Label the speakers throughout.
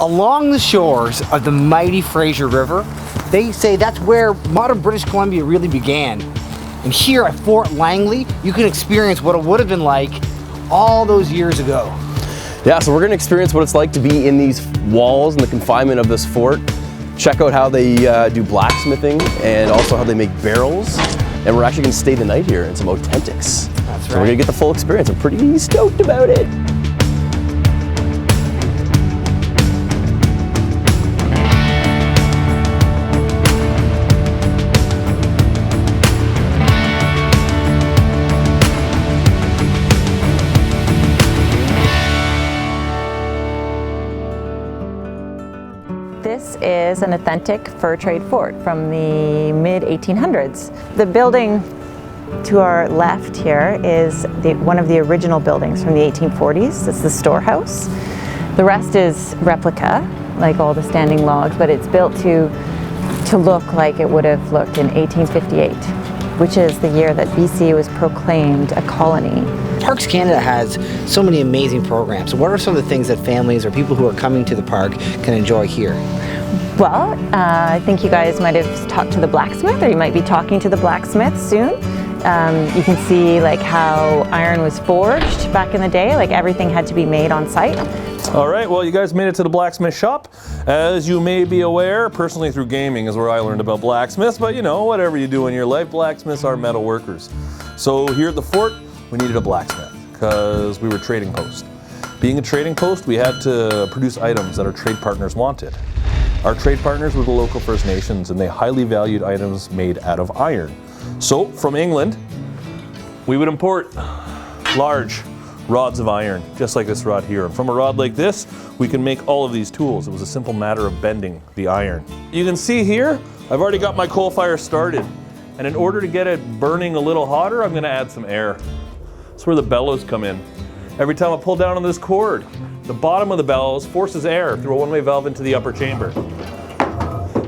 Speaker 1: Along the shores of the mighty Fraser River, they say that's where modern British Columbia really began. And here at Fort Langley, you can experience what it would have been like all those years ago.
Speaker 2: Yeah, so we're going to experience what it's like to be in these walls and the confinement of this fort. Check out how they do blacksmithing and also how they make barrels. And we're actually going to stay the night here in some authentics.
Speaker 1: That's right.
Speaker 2: So we're going to get the full experience. I'm pretty stoked about it.
Speaker 3: This is an authentic fur trade fort from the mid-1800s. The building to our left here is one of the original buildings from the 1840s. It's the storehouse. The rest is replica, like all the standing logs, but it's built to look like it would have looked in 1858, which is the year that BC was proclaimed a colony.
Speaker 1: Parks Canada has so many amazing programs. So what are some of the things that families or people who are coming to the park can enjoy here?
Speaker 3: Well, I think you guys might have talked to the blacksmith, or you might be talking to the blacksmith soon. You can see like how iron was forged back in the day, like everything had to be made on site.
Speaker 4: All right, well, you guys made it to the blacksmith shop. As you may be aware, personally through gaming is where I learned about blacksmiths, but you know, whatever you do in your life, blacksmiths are metal workers. So here at the fort, we needed a blacksmith because we were trading post. Being a trading post, we had to produce items that our trade partners wanted. Our trade partners were the local First Nations, and they highly valued items made out of iron. So from England, we would import large rods of iron, just like this rod here. And from a rod like this, we can make all of these tools. It was a simple matter of bending the iron. You can see here, I've already got my coal fire started. And in order to get it burning a little hotter, I'm gonna add some air. That's where the bellows come in. Every time I pull down on this cord, the bottom of the bellows forces air through a one-way valve into the upper chamber.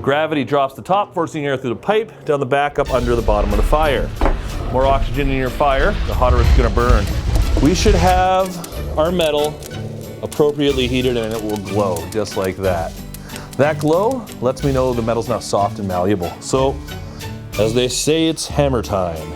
Speaker 4: Gravity drops the top, forcing air through the pipe, down the back, up under the bottom of the fire. More oxygen in your fire, the hotter it's gonna burn. We should have our metal appropriately heated and it will glow just like that. That glow lets me know the metal's now soft and malleable. So, as they say, it's hammer time.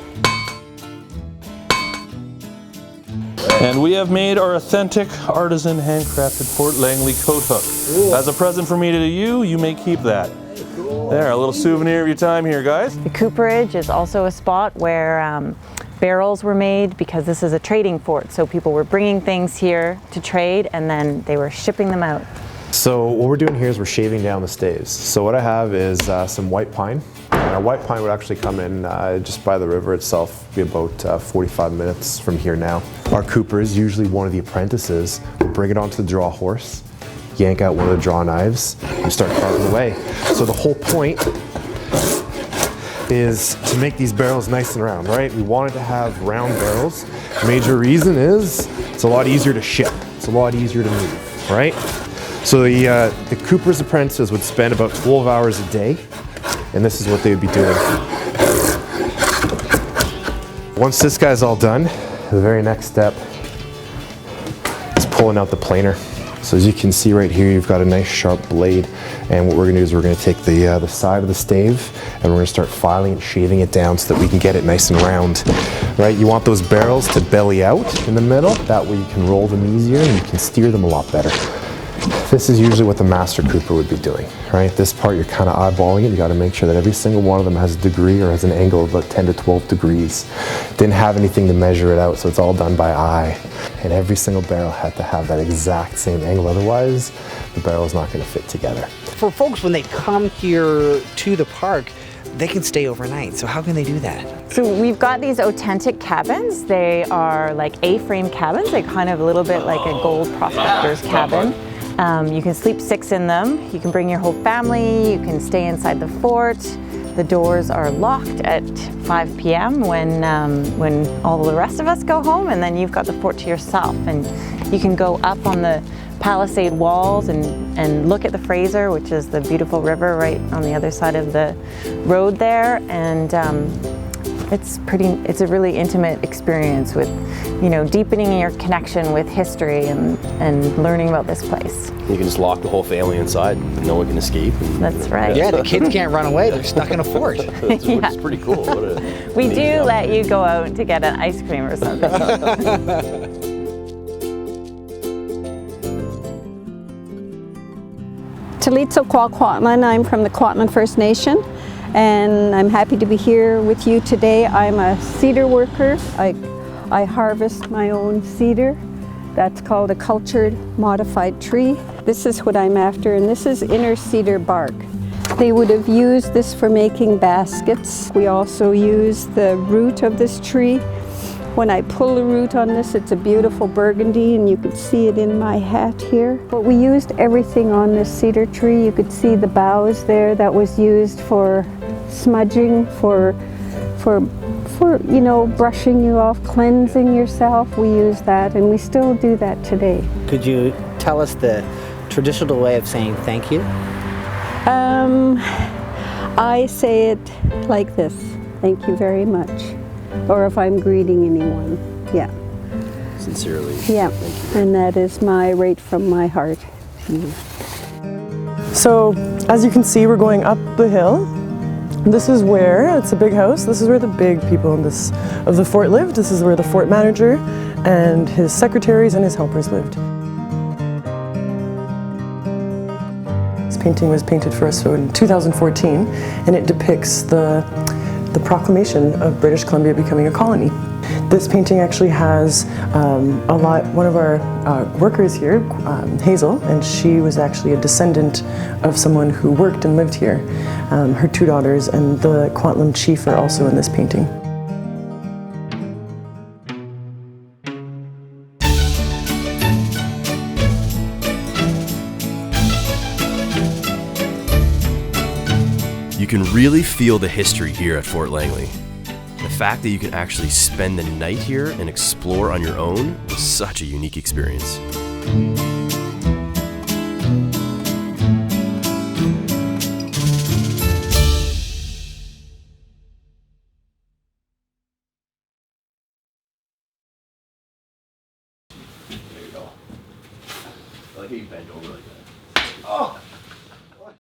Speaker 4: And we have made our authentic, artisan, handcrafted Fort Langley coat hook. Ooh. As a present from me to you, you may keep that. Cool. There, a little souvenir of your time here, guys.
Speaker 3: The cooperage is also a spot where barrels were made, because this is a trading fort. So people were bringing things here to trade and then they were shipping them out.
Speaker 5: So what we're doing here is we're shaving down the staves. So what I have is some white pine. And our white pine would actually come in just by the river itself, be about 45 minutes from here now. Our coopers, usually one of the apprentices, will bring it onto the draw horse, yank out one of the draw knives, and start carving away. So the whole point is to make these barrels nice and round, right? We wanted to have round barrels. Major reason is it's a lot easier to ship. It's a lot easier to move, right? So the cooper's apprentices would spend about 12 hours a day, and this is what they would be doing. Once this guy's all done, the very next step is pulling out the planer. So as you can see right here, you've got a nice sharp blade, and what we're gonna do is we're gonna take the side of the stave and we're gonna start filing and shaving it down so that we can get it nice and round. Right, you want those barrels to belly out in the middle, that way you can roll them easier and you can steer them a lot better. This is usually what the master cooper would be doing, right? This part you're kind of eyeballing it. You got to make sure that every single one of them has a degree or has an angle of about 10 to 12 degrees. Didn't have anything to measure it out, so it's all done by eye. And every single barrel had to have that exact same angle, otherwise the barrel's not going to fit together.
Speaker 1: For folks, when they come here to the park, they can stay overnight. So how can they do that?
Speaker 3: So we've got these authentic cabins. They are like A-frame cabins. They're kind of a little bit like a gold prospector's cabin. You can sleep 6 in them. You can bring your whole family. You can stay inside the fort. The doors are locked at 5 p.m. when all the rest of us go home, and then you've got the fort to yourself. And you can go up on the palisade walls and look at the Fraser, which is the beautiful river right on the other side of the road there. And it's a really intimate experience with you know, deepening your connection with history and learning about this place.
Speaker 2: You can just lock the whole family inside and no one can escape. And,
Speaker 3: That's right.
Speaker 1: Yeah, the kids can't run away. They're stuck in a fort.
Speaker 2: which is pretty cool. What a
Speaker 3: We
Speaker 2: amazing
Speaker 3: do let you
Speaker 2: opportunity.
Speaker 3: go out to get an ice cream or something.
Speaker 6: Talitso Kwakwatlin. I'm from the Kwatlan First Nation, and I'm happy to be here with you today. I'm a cedar worker. I harvest my own cedar. That's called a cultured modified tree. This is what I'm after, and this is inner cedar bark. They would have used this for making baskets. We also use the root of this tree. When I pull the root on this, it's a beautiful burgundy, and you could see it in my hat here. But we used everything on this cedar tree. You could see the boughs there. That was used for smudging, for you know, brushing you off, cleansing yourself. We use that, and we still do that today.
Speaker 1: Could you tell us the traditional way of saying thank you?
Speaker 6: I say it like this: thank you very much. Or if I'm greeting anyone, yeah.
Speaker 2: Sincerely.
Speaker 6: Yeah, and that is right from my heart to you.
Speaker 7: So, as you can see, we're going up the hill. This is where, it's a big house, this is where the big people of the fort lived. This is where the fort manager and his secretaries and his helpers lived. This painting was painted for us in 2014, and it depicts the proclamation of British Columbia becoming a colony. This painting actually has one of our workers here, Hazel, and she was actually a descendant of someone who worked and lived here. Her two daughters and the Kwantlen chief are also in this painting.
Speaker 2: You can really feel the history here at Fort Langley. The fact that you can actually spend the night here and explore on your own was such a unique experience. There you go. I like how you bent over like that. Oh!